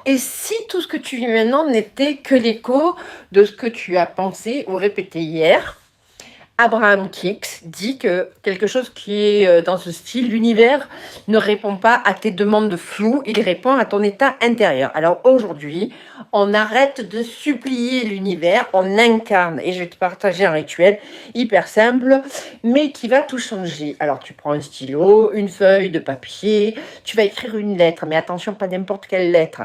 Et si tout ce que tu vis maintenant n'était que l'écho de ce que tu as pensé ou répété hier? Abraham Hicks dit que quelque chose qui est dans ce style, l'univers ne répond pas à tes demandes floues, il répond à ton état intérieur. Alors aujourd'hui, on arrête de supplier l'univers, on incarne. Et je vais te partager un rituel hyper simple, mais qui va tout changer. Alors tu prends un stylo, une feuille de papier, tu vas écrire une lettre, mais attention, pas n'importe quelle lettre.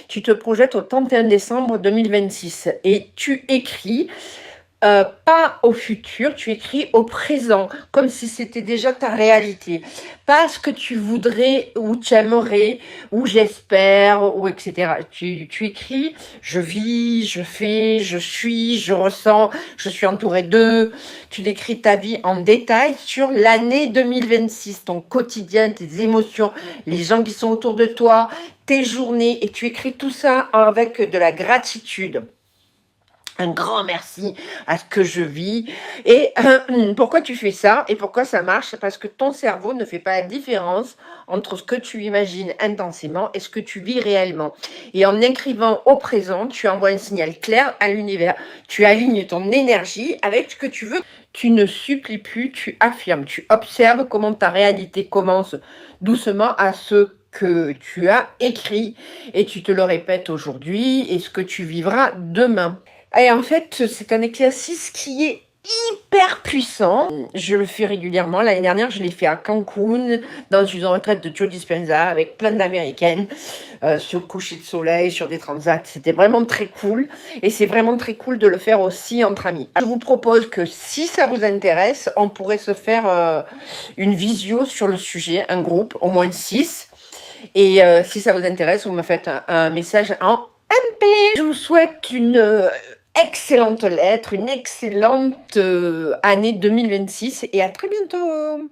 Tu te projettes au 31 décembre 2026 et tu écris pas au futur, tu écris au présent, comme si c'était déjà ta réalité. Pas ce que tu voudrais ou tu aimerais, ou j'espère, ou etc. Tu écris, je vis, je fais, je suis, je ressens, je suis entouré d'eux. Tu décris ta vie en détail sur l'année 2026, ton quotidien, tes émotions, les gens qui sont autour de toi, tes journées, et tu écris tout ça avec de la gratitude. Un grand merci à ce que je vis. Et pourquoi tu fais ça et pourquoi ça marche? Parce que ton cerveau ne fait pas la différence entre ce que tu imagines intensément et ce que tu vis réellement. Et en écrivant au présent, tu envoies un signal clair à l'univers. Tu alignes ton énergie avec ce que tu veux. Tu ne supplies plus, tu affirmes. Tu observes comment ta réalité commence doucement à ce que tu as écrit et tu te le répètes aujourd'hui et ce que tu vivras demain. Et en fait, c'est un exercice qui est hyper puissant. Je le fais régulièrement. L'année dernière, je l'ai fait à Cancun, dans une retraite de Joe Dispenza, avec plein d'Américaines, sur le coucher de soleil, sur des transats. C'était vraiment très cool. Et c'est vraiment très cool de le faire aussi entre amis. Je vous propose que si ça vous intéresse, on pourrait se faire une visio sur le sujet, un groupe, au moins 6. Et si ça vous intéresse, vous me faites un message en MP. Je vous souhaite une excellente lettre, une excellente année 2026 et à très bientôt.